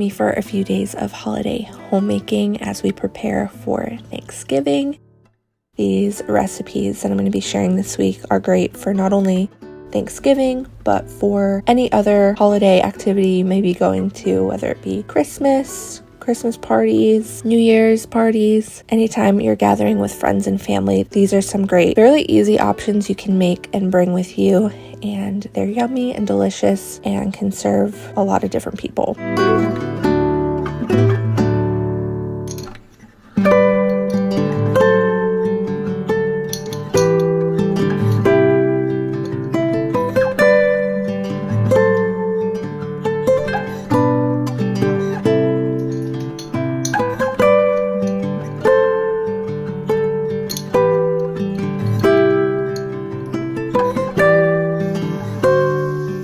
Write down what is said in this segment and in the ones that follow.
me for a few days of holiday homemaking as we prepare for Thanksgiving. These recipes that I'm going to be sharing this week are great for not only Thanksgiving, but for any other holiday activity you may be going to, whether it be Christmas parties, New Year's parties, anytime you're gathering with friends and family. These are some great, fairly easy options you can make and bring with you, and they're yummy and delicious and can serve a lot of different people.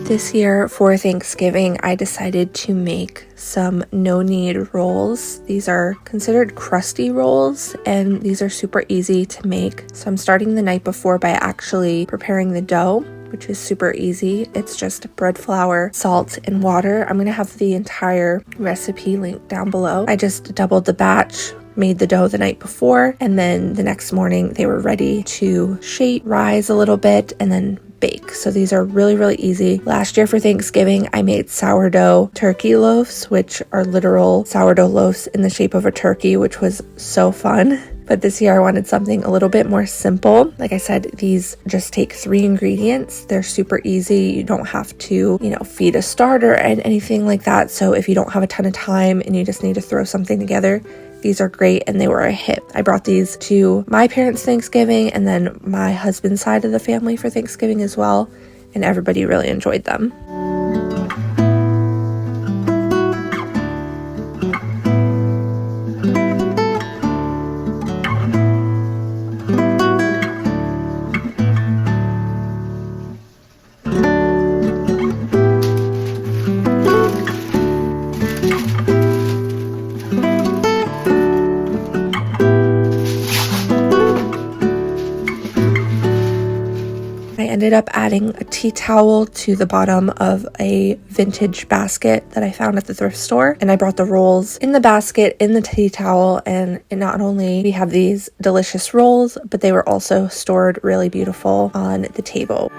This year for Thanksgiving, I decided to make some no-knead rolls. These are considered crusty rolls, and these are super easy to make. So I'm starting the night before by actually preparing the dough, which is super easy. It's just bread flour, salt, and water. I'm going to have the entire recipe linked down below. I just doubled the batch, made the dough the night before, and then the next morning they were ready to shape, rise a little bit, and then bake. So these are really easy. Last year for Thanksgiving, I made sourdough turkey loaves, which are literal sourdough loaves in the shape of a turkey, which was so fun. But this year I wanted something a little bit more simple. Like I said, these just take 3 ingredients. They're super easy. You don't have to, feed a starter and anything like that. So if you don't have a ton of time and you just need to throw something together, these are great, and they were a hit. I brought these to my parents' Thanksgiving and then my husband's side of the family for Thanksgiving as well, and everybody really enjoyed them. Ended up adding a tea towel to the bottom of a vintage basket that I found at the thrift store, and I brought the rolls in the basket in the tea towel, and not only we have these delicious rolls, but they were also stored really beautiful on the table.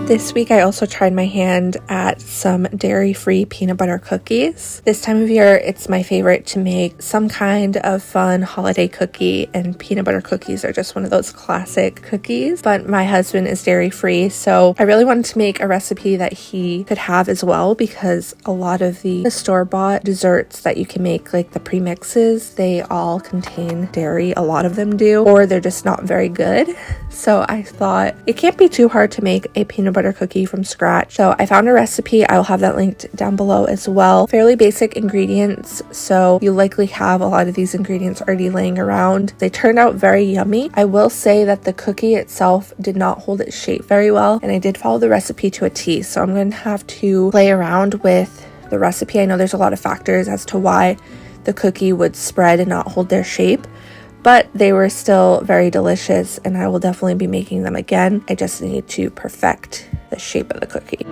This week I also tried my hand at some dairy-free peanut butter cookies. This time of year it's my favorite to make some kind of fun holiday cookie, and peanut butter cookies are just one of those classic cookies. But my husband is dairy-free, so I really wanted to make a recipe that he could have as well, because a lot of the store-bought desserts that you can make, like the premixes, they all contain dairy. A lot of them do, or they're just not very good. So I thought it can't be too hard to make a peanut butter cookie from scratch. So I found a recipe. I will have that linked down below as well. Fairly basic ingredients, so you likely have a lot of these ingredients already laying around. They turned out very yummy. I will say that the cookie itself did not hold its shape very well, and I did follow the recipe to a T, so I'm going to have to play around with the recipe. I know there's a lot of factors as to why the cookie would spread and not hold their shape, but they were still very delicious, and I will definitely be making them again. I just need to perfect the shape of the cookie.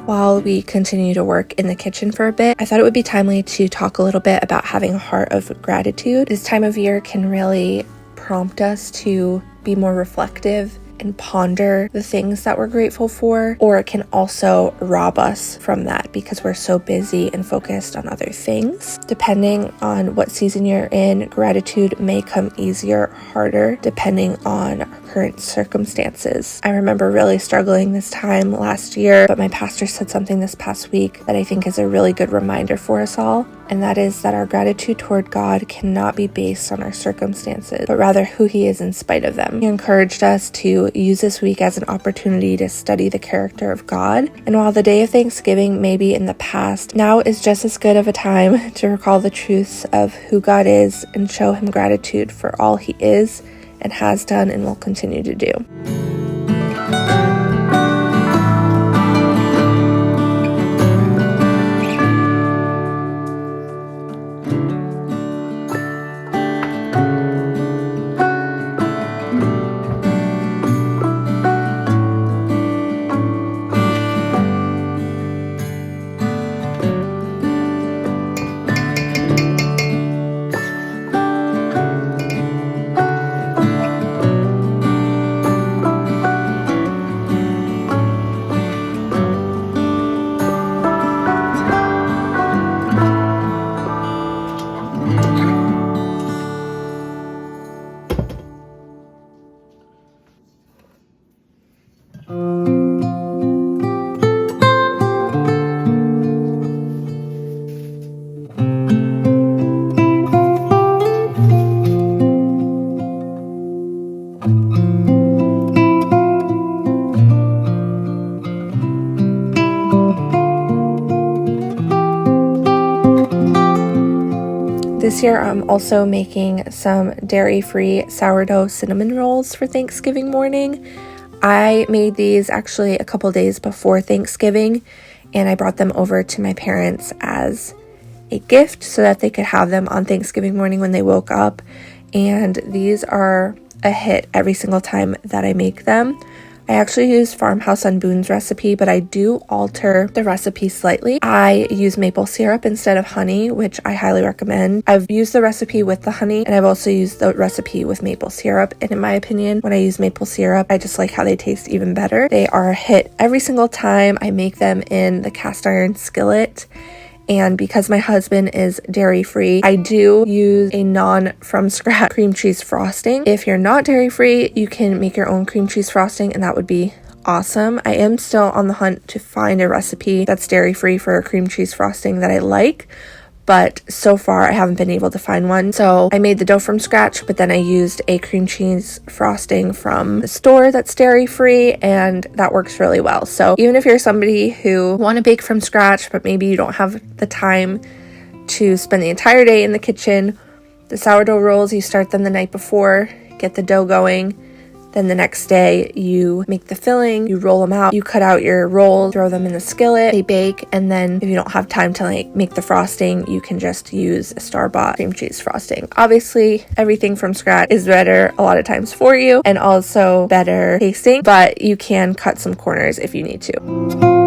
While we continue to work in the kitchen for a bit, I thought it would be timely to talk a little bit about having a heart of gratitude. This time of year can really prompt us to be more reflective and ponder the things that we're grateful for, or it can also rob us from that because we're so busy and focused on other things. Depending on what season you're in, gratitude may come easier or harder depending on our current circumstances. I remember really struggling this time last year, but my pastor said something this past week that I think is a really good reminder for us all, and that is that our gratitude toward God cannot be based on our circumstances, but rather who He is in spite of them. He encouraged us to use this week as an opportunity to study the character of God, and while the day of Thanksgiving may be in the past, now is just as good of a time to recall the truths of who God is and show Him gratitude for all He is and has done and will continue to do. This year, I'm also making some dairy-free sourdough cinnamon rolls for Thanksgiving morning. I made these actually a couple days before Thanksgiving, and I brought them over to my parents as a gift so that they could have them on Thanksgiving morning when they woke up. And these are a hit every single time that I make them. I actually use Farmhouse on Boone's recipe, but I do alter the recipe slightly. I use maple syrup instead of honey, which I highly recommend. I've used the recipe with the honey, and I've also used the recipe with maple syrup. And in my opinion, when I use maple syrup, I just like how they taste even better. They are a hit every single time. I make them in the cast iron skillet. And because my husband is dairy-free, I do use a non-from-scratch cream cheese frosting. If you're not dairy-free, you can make your own cream cheese frosting, and that would be awesome. I am still on the hunt to find a recipe that's dairy-free for a cream cheese frosting that I like, but so far I haven't been able to find one. So I made the dough from scratch, but then I used a cream cheese frosting from the store that's dairy-free, and that works really well. So even if you're somebody who want to bake from scratch, but maybe you don't have the time to spend the entire day in the kitchen, the sourdough rolls, you start them the night before, get the dough going. Then the next day you make the filling, you roll them out, you cut out your rolls, throw them in the skillet, they bake, and then if you don't have time to make the frosting, you can just use a store-bought cream cheese frosting. Obviously, everything from scratch is better a lot of times for you and also better tasting, but you can cut some corners if you need to.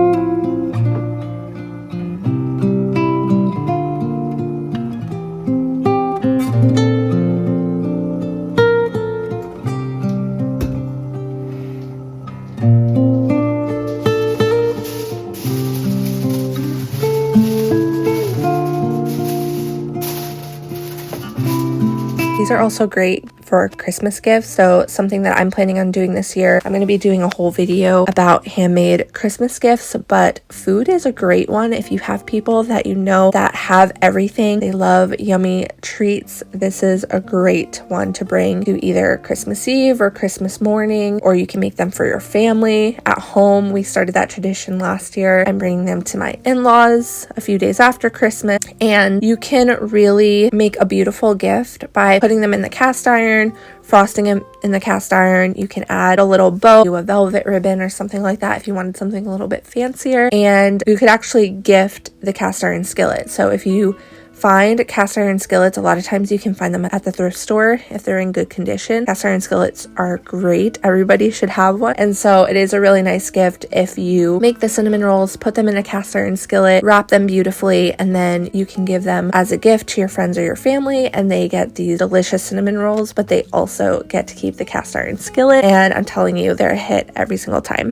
These are also great for Christmas gifts. So something that I'm planning on doing this year, I'm going to be doing a whole video about handmade Christmas gifts, but food is a great one. If you have people that you know that have everything, they love yummy treats, this is a great one to bring to either Christmas Eve or Christmas morning, or you can make them for your family at home. We started that tradition last year. I'm bringing them to my in-laws a few days after Christmas, and you can really make a beautiful gift by putting them in the cast iron, frosting them in the cast iron. You can add a little bow, do a velvet ribbon or something like that if you wanted something a little bit fancier, and you could actually gift the cast iron skillet. So if you find cast iron skillets. A lot of times you can find them at the thrift store if they're in good condition. Cast iron skillets are great. Everybody should have one. And so it is a really nice gift if you make the cinnamon rolls, put them in a cast iron skillet, wrap them beautifully, and then you can give them as a gift to your friends or your family, and they get these delicious cinnamon rolls, but they also get to keep the cast iron skillet. And I'm telling you, they're a hit every single time.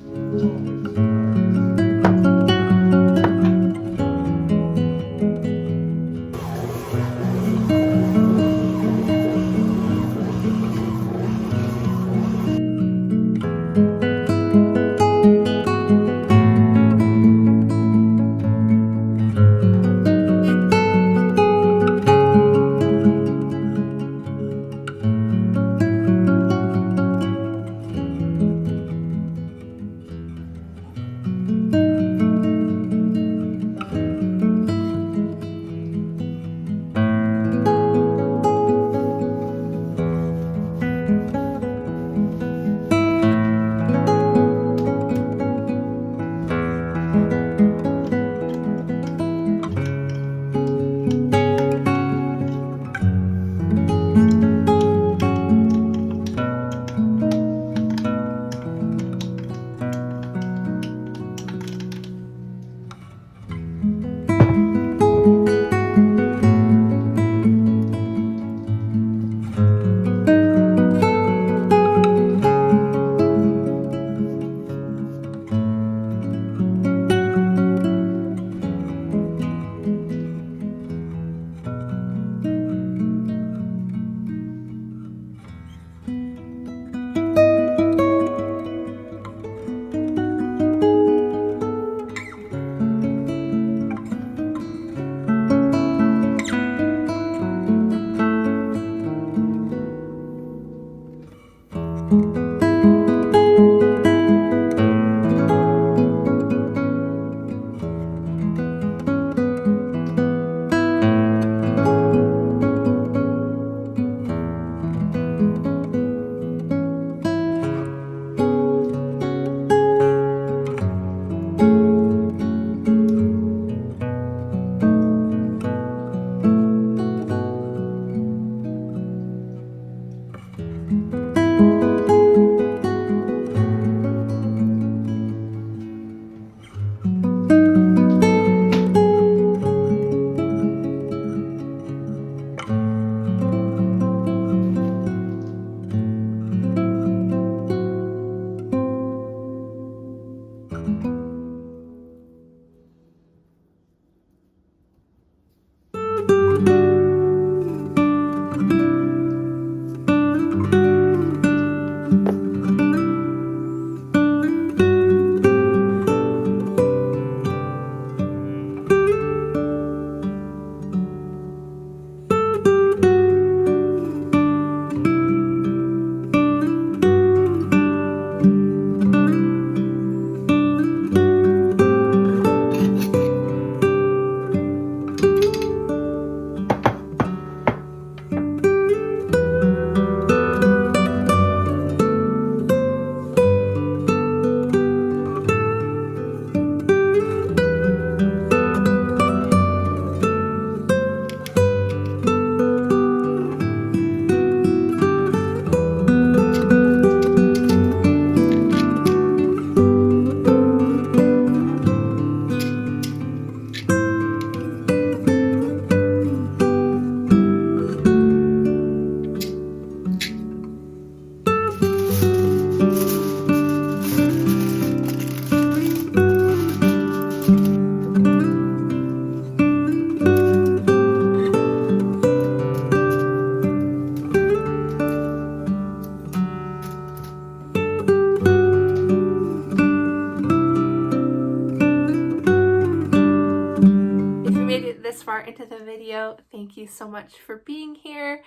Far into the video, thank you so much for being here.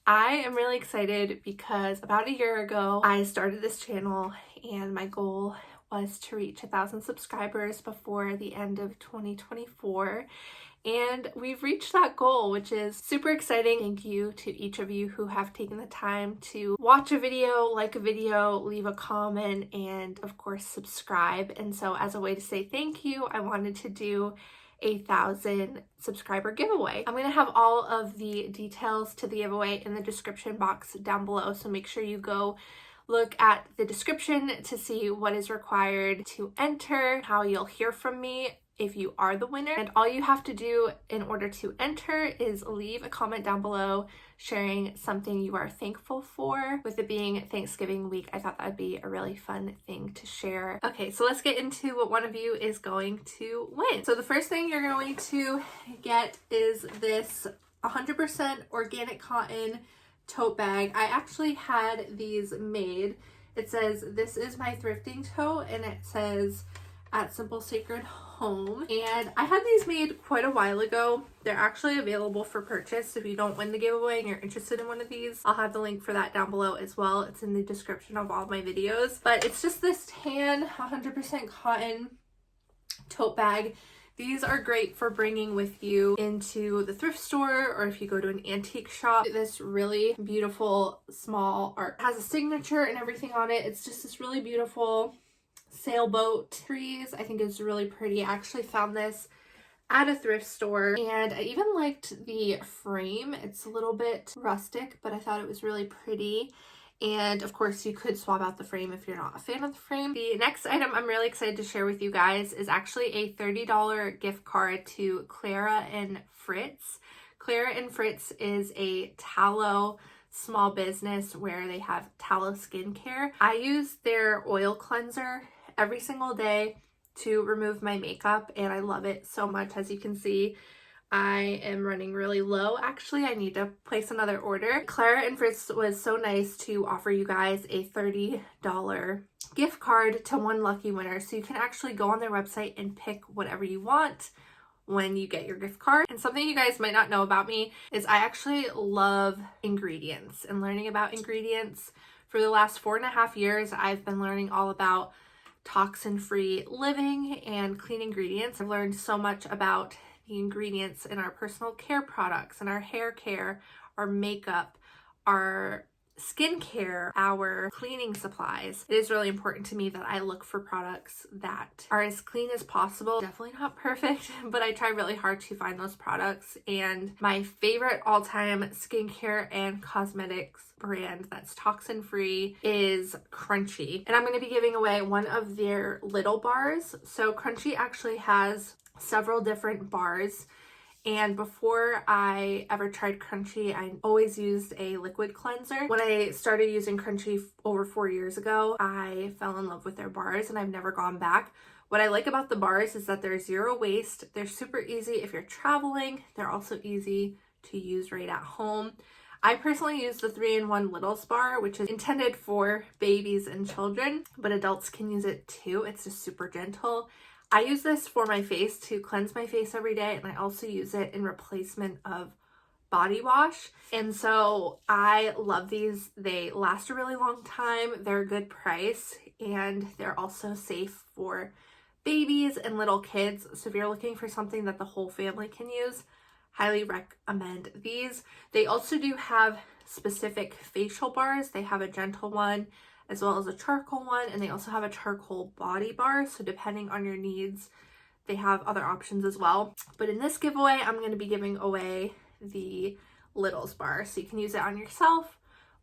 I am really excited because about a year ago I started this channel and my goal was to reach 1,000 subscribers before the end of 2024, and we've reached that goal, which is super exciting. Thank you to each of you who have taken the time to watch a video, like a video, leave a comment, and of course subscribe. And so as a way to say thank you, I wanted to do 1,000 subscriber giveaway. I'm going to have all of the details to the giveaway in the description box down below, so make sure you go look at the description to see what is required to enter, how you'll hear from me if you are the winner. And all you have to do in order to enter is leave a comment down below sharing something you are thankful for. With it being Thanksgiving week, I thought that would be a really fun thing to share. Okay, so let's get into what one of you is going to win. So the first thing you're going to get is this 100% organic cotton tote bag. I actually had these made. It says, "This is my thrifting tote," and it says, "At Simple Sacred Home." And I had these made quite a while ago. They're actually available for purchase. If you don't win the giveaway and you're interested in one of these, I'll have the link for that down below as well. It's in the description of all of my videos. But it's just this tan 100% cotton tote bag. These are great for bringing with you into the thrift store, or if you go to an antique shop. This really beautiful small art. It has a signature and everything on it. It's just this really beautiful sailboat trees. I think it's really pretty. I actually found this at a thrift store, and I even liked the frame. It's a little bit rustic, but I thought it was really pretty. And of course, you could swap out the frame if you're not a fan of the frame. The next item I'm really excited to share with you guys is actually a $30 gift card to Clara and Fritz. Clara and Fritz is a tallow small business where they have tallow skincare. I use their oil cleanser every single day to remove my makeup, and I love it so much. As you can see, I am running really low. Actually, I need to place another order. Clara and Fritz was so nice to offer you guys a $30 gift card to one lucky winner. So you can actually go on their website and pick whatever you want when you get your gift card. And something you guys might not know about me is I actually love ingredients and learning about ingredients. For the last 4.5 years, I've been learning all about toxin-free living and clean ingredients. I've learned so much about the ingredients in our personal care products and our hair care, our makeup, our skincare, our cleaning supplies. It is really important to me that I look for products that are as clean as possible. Definitely not perfect, but I try really hard to find those products. And my favorite all-time skincare and cosmetics brand that's toxin free is Crunchi. And I'm going to be giving away one of their little bars. So Crunchi actually has several different bars, and before I ever tried Crunchi, I always used a liquid cleanser. When I started using Crunchi over 4 years ago, I fell in love with their bars and I've never gone back. What I like about the bars is that they're zero waste. They're super easy if you're traveling. They're also easy to use right at home. I personally use the 3-in-1 Littles bar, which is intended for babies and children, but adults can use it too. It's just super gentle. I use this for my face to cleanse my face every day, and I also use it in replacement of body wash. And so I love these. They last a really long time. They're a good price, and they're also safe for babies and little kids. So if you're looking for something that the whole family can use, highly recommend these. They also do have specific facial bars. They have a gentle one as well as a charcoal one, and they also have a charcoal body bar. So depending on your needs, they have other options as well. But in this giveaway, I'm going to be giving away the Littles bar. So you can use it on yourself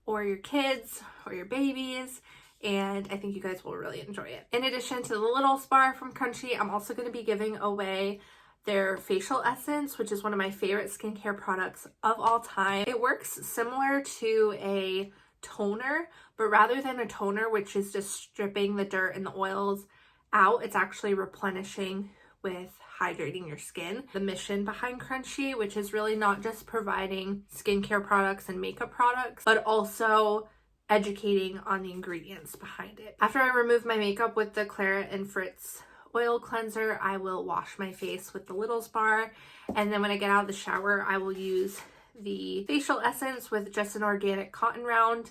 or your kids or your babies, and I think you guys will really enjoy it. In addition to the Littles bar from Crunchi, I'm also going to be giving away their facial essence, which is one of my favorite skincare products of all time. It works similar to a toner, but rather than a toner, which is just stripping the dirt and the oils out, it's actually replenishing with hydrating your skin. The mission behind Crunchi, which is really not just providing skincare products and makeup products, but also educating on the ingredients behind it. After I remove my makeup with the Clara and Fritz oil cleanser, I will wash my face with the Littles bar, and then when I get out of the shower, I will use the facial essence with just an organic cotton round,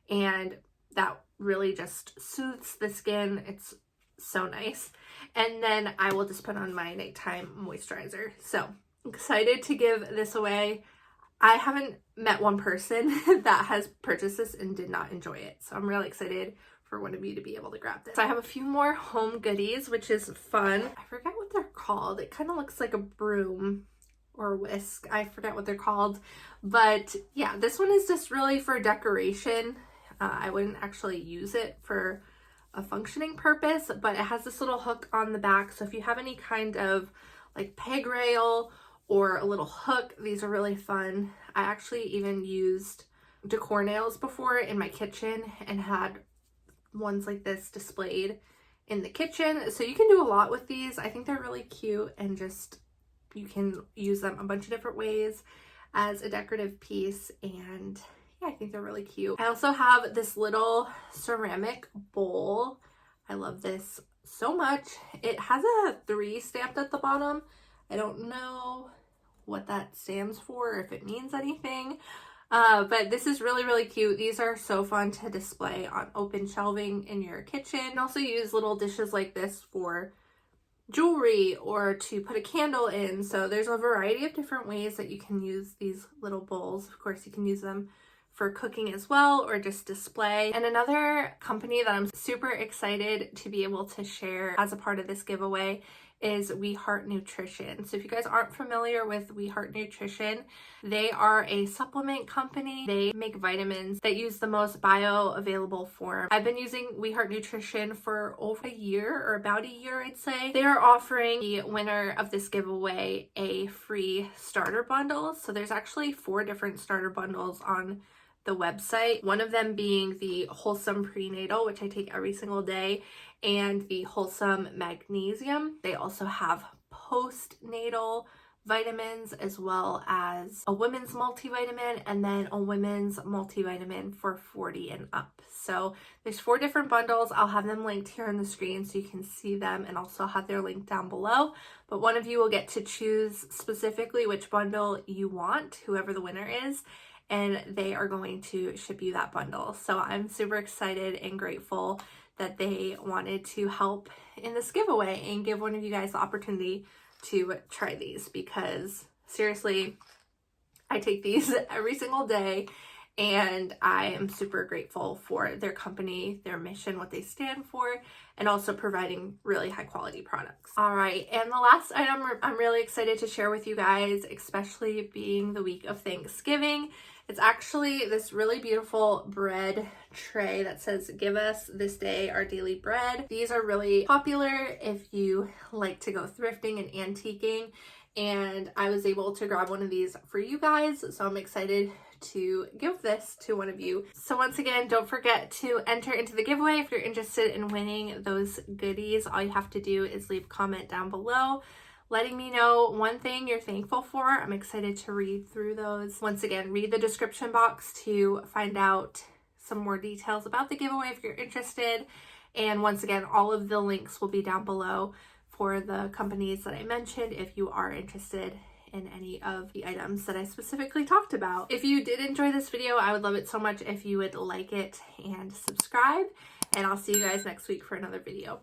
and that really just soothes the skin. It's so nice. And then I will just put on my nighttime moisturizer. So excited to give this away. I haven't met one person that has purchased this and did not enjoy it, so I'm really excited for one of you to be able to grab this. So I have a few more home goodies, which is fun. I forget what they're called. It kind of looks like a broom or a whisk. I forget what they're called. But yeah, this one is just really for decoration. I wouldn't actually use it for a functioning purpose, but it has this little hook on the back. So if you have any kind of like peg rail or a little hook, these are really fun. I actually even used decor nails before in my kitchen and had ones like this displayed in the kitchen. So you can do a lot with these. I think they're really cute, and just you can use them a bunch of different ways as a decorative piece, and yeah, I think they're really cute. I also have this little ceramic bowl. I love this so much. It has a 3 stamped at the bottom. I don't know what that stands for, if it means anything. But this is really, really cute. These are so fun to display on open shelving in your kitchen. You can also use little dishes like this for jewelry or to put a candle in. So there's a variety of different ways that you can use these little bowls. Of course, you can use them for cooking as well, or just display. And another company that I'm super excited to be able to share as a part of this giveaway is We Heart Nutrition. So if you guys aren't familiar with We Heart Nutrition, they are a supplement company. They make vitamins that use the most bioavailable form. I've been using We Heart Nutrition for over a year, or about a year, I'd say. They are offering the winner of this giveaway a free starter bundle. So there's actually 4 different starter bundles on the website, one of them being the Wholesome Prenatal, which I take every single day, and the Wholesome Magnesium. They also have postnatal vitamins, as well as a women's multivitamin, and then a women's multivitamin for 40 and up. So there's 4 different bundles. I'll have them linked here on the screen so you can see them, and also have their link down below. But one of you will get to choose specifically which bundle you want, whoever the winner is, and they are going to ship you that bundle. So I'm super excited and grateful that they wanted to help in this giveaway and give one of you guys the opportunity to try these, because seriously, I take these every single day, and I am super grateful for their company, their mission, what they stand for, and also providing really high quality products. All right, and the last item I'm really excited to share with you guys, especially being the week of Thanksgiving. It's actually this really beautiful bread tray that says, "Give us this day our daily bread." These are really popular if you like to go thrifting and antiquing, and I was able to grab one of these for you guys, so I'm excited to give this to one of you. So once again, don't forget to enter into the giveaway if you're interested in winning those goodies. All you have to do is leave a comment down below letting me know one thing you're thankful for. I'm excited to read through those. Once again, read the description box to find out some more details about the giveaway if you're interested. And once again, all of the links will be down below for the companies that I mentioned if you are interested in any of the items that I specifically talked about. If you did enjoy this video, I would love it so much if you would like it and subscribe, and I'll see you guys next week for another video.